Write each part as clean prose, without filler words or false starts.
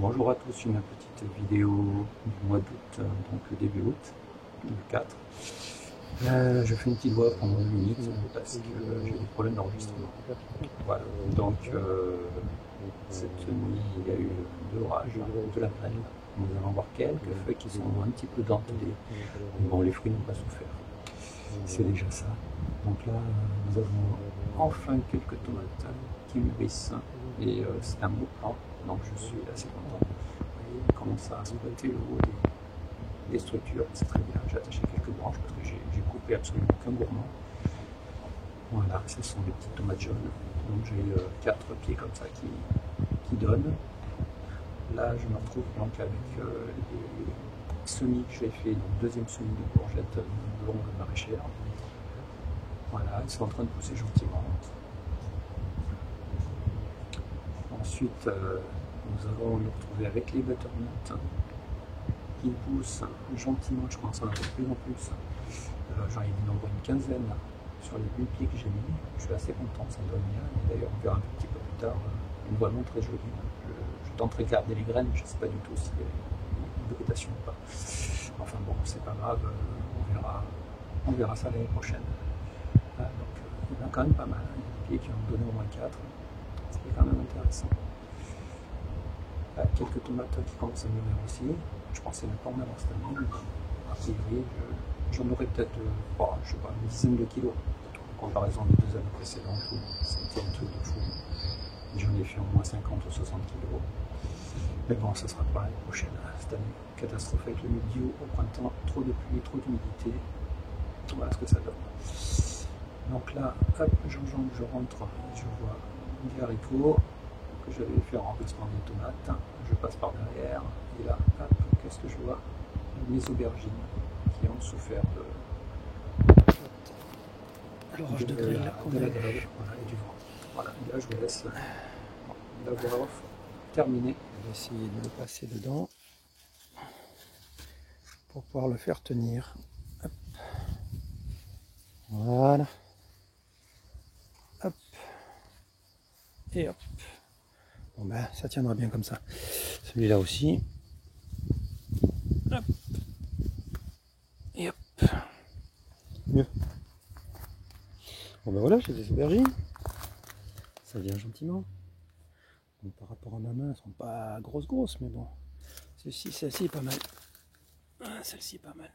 Bonjour à tous, une petite vidéo du mois d'août, donc début août 2004. Je fais une petite voix pendant 2 minutes parce que j'ai des problèmes d'enregistrement. Voilà, donc cette nuit il y a eu de l'orage, de la grêle. Nous allons voir quelques feuilles qui sont un petit peu dentelées. Mais bon, les fruits n'ont pas souffert. C'est déjà ça. Donc là, nous avons enfin quelques tomates qui mûrissent et c'est un beau plan, donc je suis assez content. Vous voyez, il commence à squatter le haut des structures, c'est très bien. J'ai attaché quelques branches parce que j'ai coupé absolument aucun gourmand. Voilà, ce sont des petites tomates jaunes. Donc j'ai 4 pieds comme ça qui donnent. Là, je me retrouve donc avec les semis que j'ai fait, donc deuxième semis de courgettes longues maraîchères. Voilà, ils sont en train de pousser gentiment. Ensuite, nous allons nous retrouver avec les butternuts qui poussent gentiment. Je commence à en avoir de plus en plus. J'en ai mis une quinzaine sur les 8 pieds que j'ai mis. Je suis assez content, ça me donne bien. Et d'ailleurs, on verra un petit peu plus tard une vraiment très jolie. Je tenterai de garder les graines, je ne sais pas du tout s'il y a une végétation ou pas. Enfin bon, c'est pas grave, on verra ça l'année prochaine. Donc, il y en a quand même pas mal. Il y a des pieds qui ont donné au moins 4. C'est quand même intéressant. Quelques tomates qui commencent à mûrir aussi. Je pensais ne pas en avoir cette année, mais a priori, j'en aurais peut-être, je sais pas, une dizaine de kilos. En comparaison des 2 années précédentes où c'était un truc de fou. J'en ai fait au moins 50 ou 60 kilos. Mais bon, ça sera pas l'année prochaine. Cette année, catastrophe avec le milieu au printemps, trop de pluie, trop d'humidité. Voilà ce que ça donne. Donc là, hop, je rentre, je vois des haricots que j'avais fait en remplacement des tomates. Je passe par derrière, et là, hop, qu'est-ce que je vois? Mes aubergines qui ont souffert l'orage de grêle de la grêle, voilà, et du vent. Voilà, et là je vous laisse la voix off terminée. Je vais essayer de le passer dedans pour pouvoir le faire tenir. Hop. Voilà. Hop. Et hop. Bon ben ça tiendra bien comme ça. Celui-là aussi. Hop. Et hop. Mieux. Bon ben voilà, j'ai des aubergines. Ça vient gentiment. Bon, par rapport à ma main, elles sont pas grosses, mais bon. Celle-ci est pas mal. Celle-ci est pas mal.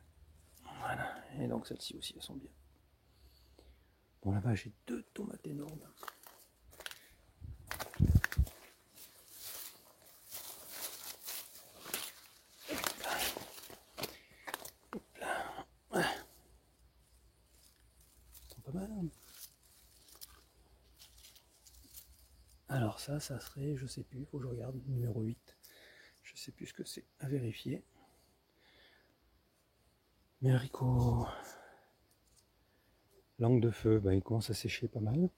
Voilà. Et donc celle-ci aussi, elles sont bien. Bon là-bas j'ai 2 tomates énormes. Pas mal. Alors ça serait, je sais plus, il faut que je regarde, numéro 8. Je sais plus ce que c'est, à vérifier. Mes haricots langue de feu, ben, ils commencent à sécher pas mal.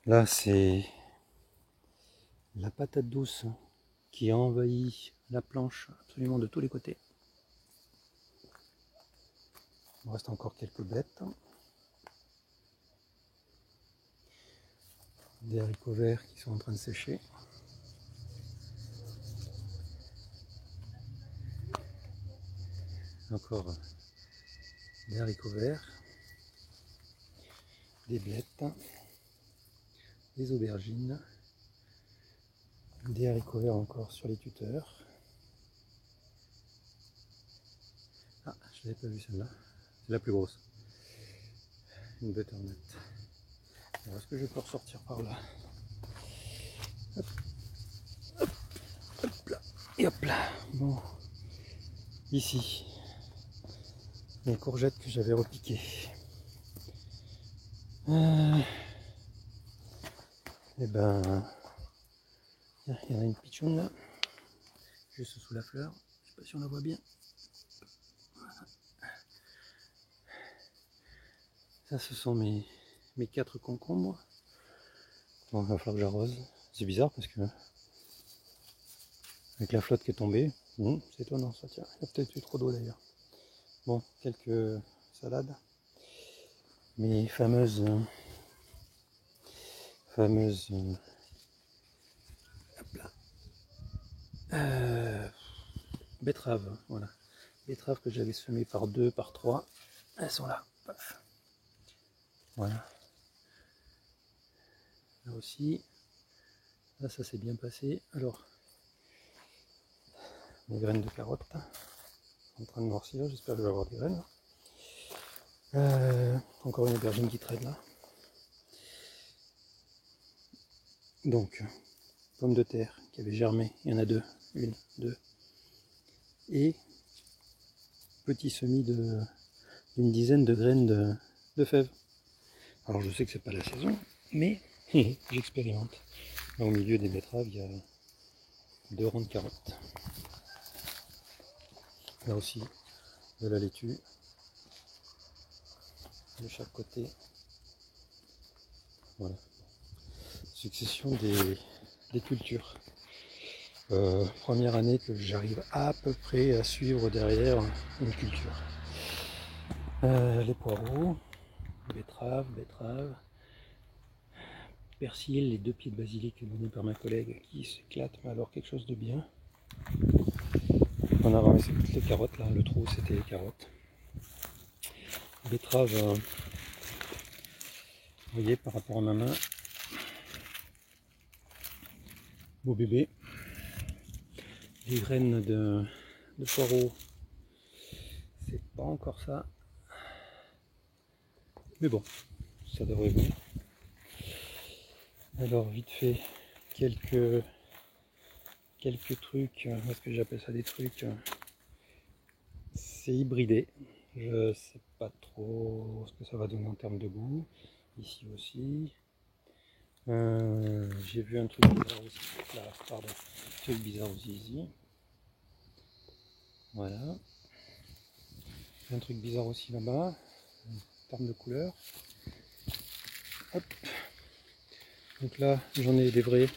Là c'est la patate douce qui a envahi la planche absolument de tous les côtés. Il me reste encore quelques bêtes. Des haricots verts qui sont en train de sécher. Encore des haricots verts. Des blettes. Des aubergines. Des haricots verts encore sur les tuteurs. Ah, je l'avais pas vu celle-là. C'est la plus grosse. Une butternut. Alors, est-ce que je peux ressortir par là? Hop, hop, hop là, et hop là. Bon, ici, les courgettes que j'avais repiquées. Et ben, il y en a une pitchoune là, juste sous la fleur. Je sais pas si on la voit bien. Voilà. Ça, ce sont mes 4 concombres. Bon, il va falloir que j'arrose. C'est bizarre parce que avec la flotte qui est tombée, c'est étonnant ça. Tiens, il y a peut-être eu trop d'eau d'ailleurs. Bon, quelques salades. Mes fameuses hop là, Betteraves, voilà. Betteraves que j'avais semées par 2, par 3. Elles sont là. Paf. Voilà. Là aussi. Là, ça s'est bien passé. Alors, les graines de carottes en train de noircir. J'espère que je vais avoir des graines. Encore une aubergine qui traîne là. Donc, pommes de terre qui avaient germé. Il y en a 2. 1, 2. Et petit semis d'une dizaine de graines de fèves. Alors je sais que c'est pas la saison, mais j'expérimente. Là au milieu des betteraves, il y a 2 rangs de carottes. Là aussi, de la laitue. De chaque côté. Voilà. Succession des cultures. Première année que j'arrive à peu près à suivre derrière une culture. Les poireaux, betteraves, persil, les 2 pieds de basilic donnés par ma collègue qui s'éclate, mais alors quelque chose de bien. On a ramassé toutes les carottes là, le trou c'était les carottes. Betterave, vous voyez par rapport à ma main, beau bébé. Les graines de poireaux, c'est pas encore ça. Mais bon, ça devrait venir. Alors vite fait, quelques trucs, est-ce que j'appelle ça des trucs, c'est hybridé. Je sais pas trop ce que ça va donner en termes de goût. Ici aussi. J'ai vu un truc bizarre aussi. Là, pardon. Un truc bizarre aussi ici. Voilà. Un truc bizarre aussi là-bas. En termes de couleur. Hop. Donc là, j'en ai des vrais.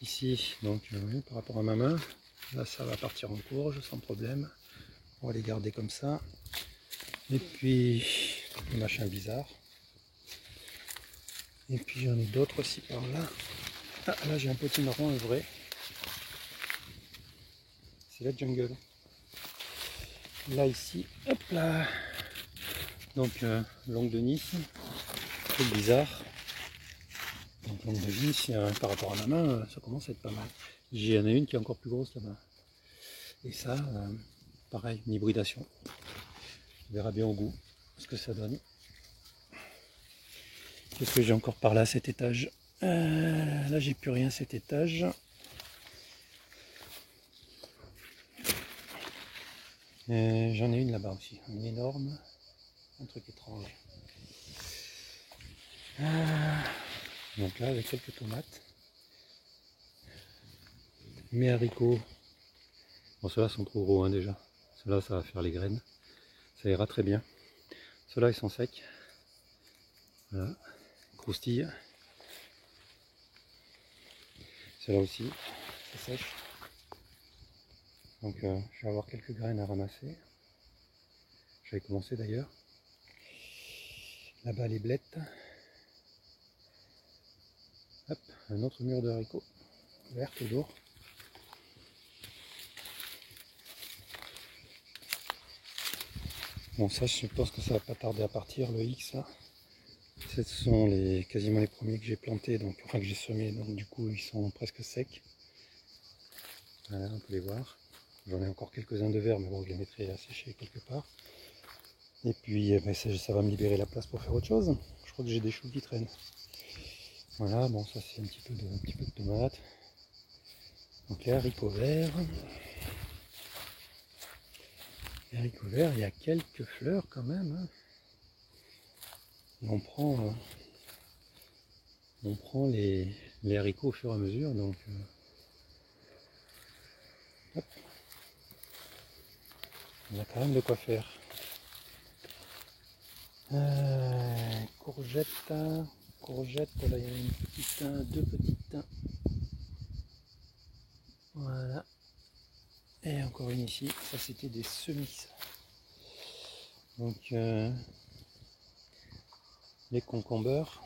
Ici, donc par rapport à ma main. Là, ça va partir en courge sans problème. On va les garder comme ça. Et puis, le machin bizarre. Et puis j'en ai d'autres aussi par là. Ah, là j'ai un petit marron, un vrai. C'est la jungle. Là ici, hop là. Donc langue de Nice, truc bizarre. Donc langue de Nice, par rapport à ma main, ça commence à être pas mal. J'y en ai une qui est encore plus grosse là-bas. Et ça, pareil, une hybridation. On verra bien au goût ce que ça donne. Qu'est-ce que j'ai encore par là, cet étage? Là j'ai plus rien cet étage. J'en ai une là-bas aussi, une énorme, un truc étrange. Donc là avec quelques tomates. Mes haricots, bon ceux-là sont trop gros hein, déjà. Ceux-là ça va faire les graines, ça ira très bien. Ceux-là ils sont secs. Voilà, croustillent. Ceux-là aussi, c'est sèche. Donc je vais avoir quelques graines à ramasser. J'avais commencé d'ailleurs. Là-bas les blettes. Hop, un autre mur de haricots. Vert toujours. Bon ça je pense que ça va pas tarder à partir, le X là. Ce sont quasiment les premiers que j'ai plantés, donc, enfin que j'ai semés, donc du coup ils sont presque secs. Voilà, on peut les voir. J'en ai encore quelques-uns de verts, mais bon je les mettrai à sécher quelque part. Et puis ça va me libérer la place pour faire autre chose. Je crois que j'ai des choux qui traînent. Voilà, bon ça c'est un petit peu de tomates. Donc les haricots verts. Les haricots verts, il y a quelques fleurs quand même. Hein. On prend les haricots au fur et à mesure, donc hop. On a quand même de quoi faire. Courgettes, là il y en a une petite, 2 petites. Voilà. Et encore une ici, ça c'était des semis. Donc les concombres.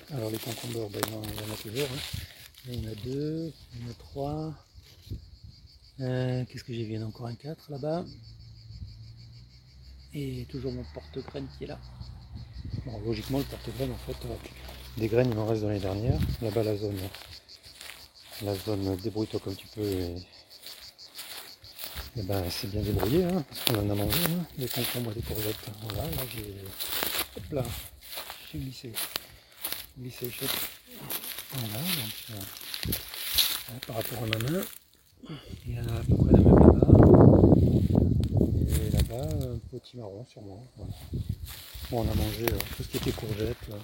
Alors les concombres, ben, il y en a toujours. Hein. Il y en a 2, il y en a 3, Qu'est-ce que j'ai vu? Il y en a encore un 4 là-bas. Et toujours mon porte-graines qui est là. Bon, logiquement, le porte-graines, en fait, des graines, il m'en reste dans l'année dernière. Là-bas, la zone débrouille-toi comme tu peux. Et ben, c'est bien débrouillé, hein, parce qu'on en a mangé, hein, des concombres et des courgettes. Voilà, là, hop là, j'ai glissé le chèque. Voilà, donc par rapport à ma main, il y a à peu près la même là-bas. Et là-bas, un petit marron sûrement. Voilà. Bon, on a mangé tout ce qui était courgettes. Là.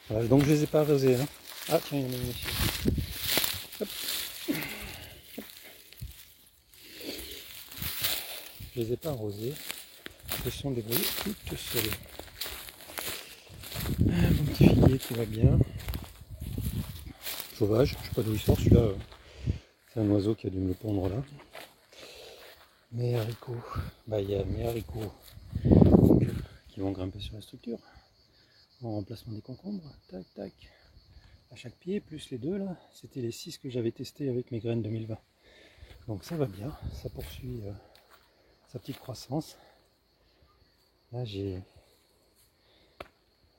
Voilà, donc je les ai pas arrosés. Hein. Ah tiens, il y en a une ici. Hop. Je les ai pas arrosés. Elles sont débrouillées toutes seules. Mon petit figuier qui va bien. Sauvage, je sais pas d'où il sort celui-là. C'est un oiseau qui a dû me le pondre là. Mes haricots, bah il y a mes haricots donc, qui vont grimper sur la structure en remplacement des concombres. Tac tac. À chaque pied, plus les deux là, c'était les 6 que j'avais testés avec mes graines 2020. Donc ça va bien, ça poursuit sa petite croissance. Là j'ai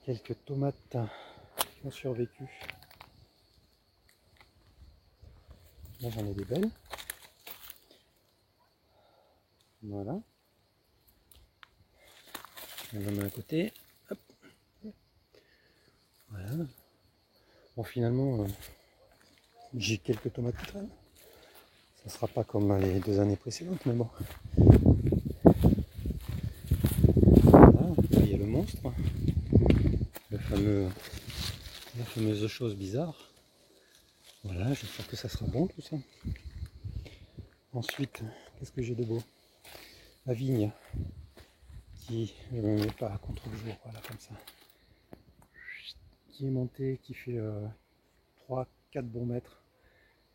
quelques tomates qui ont survécu. Là j'en ai des belles. Voilà. Je la mets à côté. Hop. Voilà. Bon finalement j'ai quelques tomates qui traînent. Ça ne sera pas comme les 2 années précédentes, mais bon. Voilà, il y a le monstre. La fameuse chose bizarre. Voilà, j'espère que ça sera bon tout ça. Ensuite, qu'est-ce que j'ai de beau? La vigne qui ne me met pas contre le jour, voilà comme ça. Qui est montée, qui fait 3-4 bons mètres.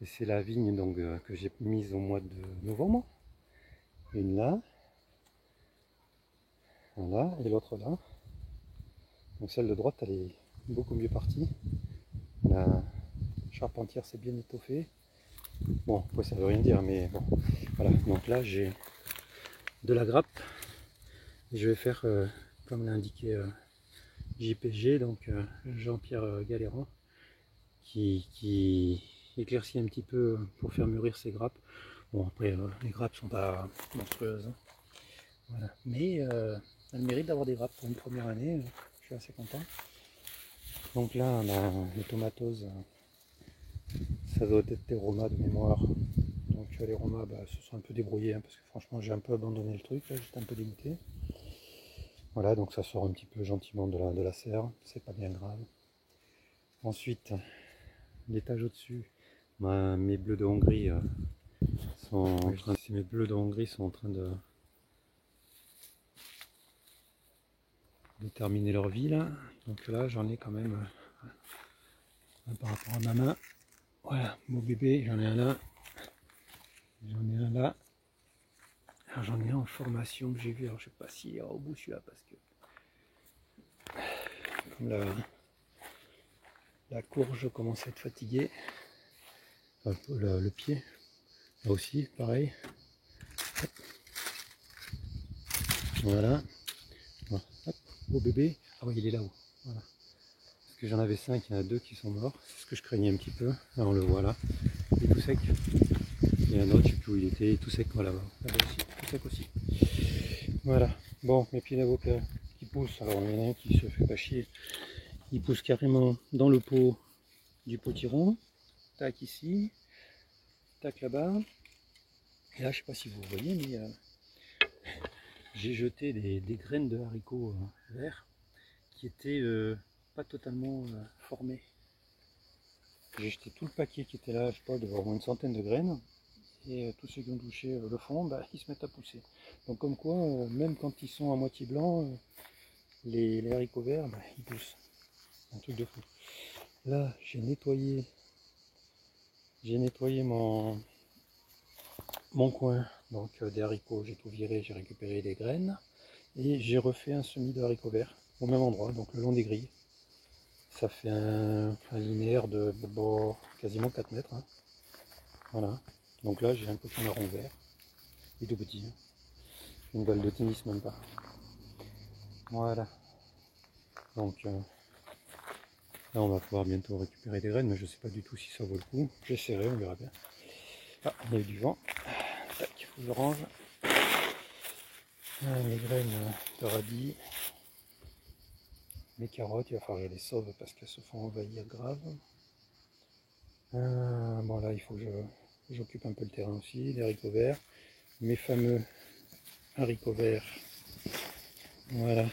Et c'est la vigne donc, que j'ai mise au mois de novembre. Une là. Voilà, et l'autre là. Donc celle de droite, elle est beaucoup mieux partie. La charpentière s'est bien étoffée. Bon, après ça veut rien dire, mais bon. Voilà, donc là j'ai de la grappe. Et je vais faire, comme l'a indiqué JPG, donc Jean-Pierre Galéran, qui éclaircit un petit peu pour faire mûrir ses grappes. Bon, après, les grappes sont pas monstrueuses. Hein. Voilà. Mais elles méritent d'avoir des grappes pour une première année. Je suis assez content. Donc là, les tomatoses, ça doit être des romas de mémoire. Donc les romas se sont un peu débrouillés, hein, parce que franchement, j'ai un peu abandonné le truc. Là, j'étais un peu dégoûté. Voilà, donc ça sort un petit peu gentiment de la serre. C'est pas bien grave. Ensuite, l'étage au-dessus, mes bleus de Hongrie sont en train de, mes bleus de Hongrie sont en train de terminer leur vie là. Donc là j'en ai quand même par rapport à ma main. Voilà, mon bébé, j'en ai un là. J'en ai un là. Alors j'en ai un en formation que j'ai vu. Alors je sais pas s'il ira au bout celui-là parce que comme la courge commence à être fatiguée. Enfin, le pied. Là aussi, pareil. Hop. Voilà. Hop, beau bébé. Ah oui, il est là-haut. Voilà. Parce que j'en avais 5, il y en a 2 qui sont morts. C'est ce que je craignais un petit peu. Là, on le voit là. Il est tout sec. Il y en a un autre, je ne sais plus où il était, tout sec. Voilà, là-bas aussi, tout sec aussi. Voilà. Bon, mes pieds d'avocat qui poussent. Alors, il y en a un qui se fait pas chier. Il pousse carrément dans le pot du potiron. Tac ici. Tac là-bas. Et là, je ne sais pas si vous voyez, mais j'ai jeté des graines de haricots verts qui étaient pas totalement formées. J'ai jeté tout le paquet qui était là, je sais pas, de au moins une centaine de graines. Et tous ceux qui ont touché le fond, ils se mettent à pousser. Donc comme quoi, même quand ils sont à moitié blancs, les haricots verts, ils poussent. Un truc de fou. Là, j'ai nettoyé mon coin, donc des haricots, j'ai tout viré, j'ai récupéré les graines. Et j'ai refait un semis de haricots verts au même endroit, donc le long des grilles. Ça fait un linéaire de quasiment 4 mètres. Hein. Voilà. Donc là j'ai un petit marron vert, il est tout petit, hein. Une balle de tennis même pas. Voilà. Donc là on va pouvoir bientôt récupérer des graines, mais je ne sais pas du tout si ça vaut le coup. J'essaierai, on verra bien. Ah, il y a eu du vent. Tac, il faut que je range. Les graines de radis. Les carottes, il va falloir que je les sauve parce qu'elles se font envahir grave. Bon là il faut que j'occupe un peu le terrain aussi. Les haricots verts. Mes fameux haricots verts. Voilà.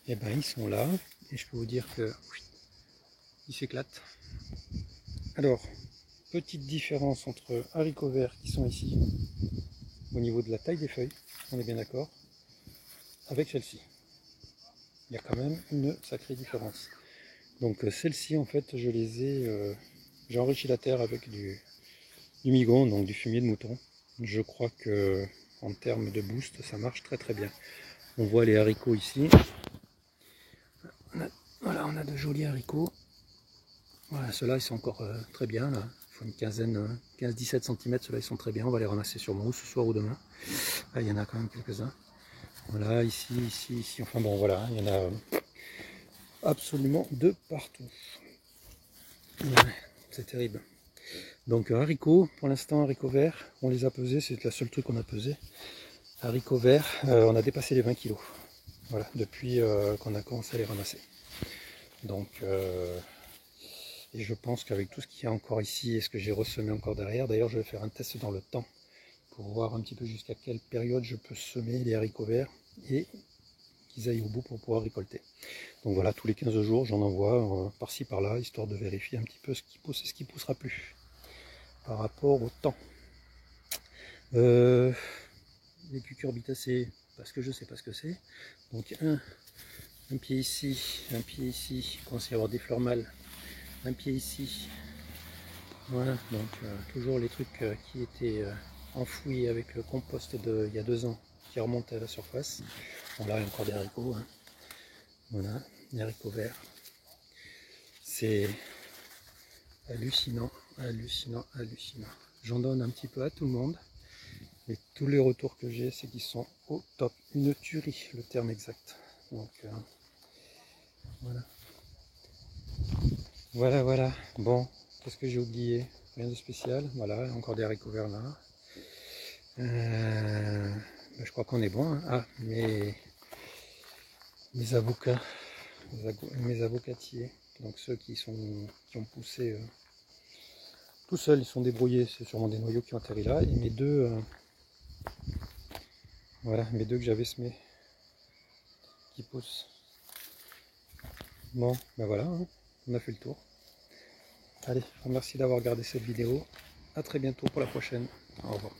Et ben ils sont là. Et je peux vous dire que ils s'éclatent. Alors, petite différence entre haricots verts qui sont ici, au niveau de la taille des feuilles, on est bien d'accord, avec celle-ci. Il y a quand même une sacrée différence. Donc celles-ci en fait je les ai, j'ai enrichi la terre avec du migon, donc du fumier de mouton. Je crois que en termes de boost ça marche très très bien. On voit les haricots ici. Voilà, on a de jolis haricots. Voilà, ceux-là ils sont encore très bien là. Il faut une quinzaine, 15-17 cm, ceux-là ils sont très bien. On va les ramasser sûrement ce soir ou demain. Là, il y en a quand même quelques-uns. Voilà, ici, ici, enfin bon voilà, il y en a absolument de partout. Ouais, c'est terrible. Donc haricots, pour l'instant haricots verts, on les a pesés, c'est le seul truc qu'on a pesé. Haricots verts, on a dépassé les 20 kg. Voilà, depuis qu'on a commencé à les ramasser. Donc, et je pense qu'avec tout ce qu'il y a encore ici et ce que j'ai ressemé encore derrière, d'ailleurs je vais faire un test dans le temps pour voir un petit peu jusqu'à quelle période je peux semer les haricots verts et qu'ils aillent au bout pour pouvoir récolter. Donc voilà, tous les 15 jours j'en envoie par-ci par-là, histoire de vérifier un petit peu ce qui pousse et ce qui ne poussera plus par rapport au temps. Les cucurbitacées, parce que je ne sais pas ce que c'est. Donc un pied ici, il commence à y avoir des fleurs mâles, un pied ici. Voilà, donc toujours les trucs qui étaient enfouis avec le compost il y a 2 ans qui remontent à la surface. Bon là il y a encore des haricots, hein. Voilà, des haricots verts. C'est hallucinant, hallucinant, hallucinant. J'en donne un petit peu à tout le monde. Et tous les retours que j'ai, c'est qu'ils sont au top. Une tuerie, le terme exact. Donc voilà. Voilà, voilà. Bon, qu'est-ce que j'ai oublié? Rien de spécial. Voilà, encore des haricots verts là. Je crois qu'on est bon, hein. Ah, mes avocats, mes avocatiers. Donc ceux qui ont poussé tout seuls, ils sont débrouillés. C'est sûrement des noyaux qui ont atterri là. Et mes deux, voilà, mes deux que j'avais semés qui poussent. Bon, ben voilà, hein, on a fait le tour. Allez, je vous remercie d'avoir regardé cette vidéo. A très bientôt pour la prochaine. Au revoir.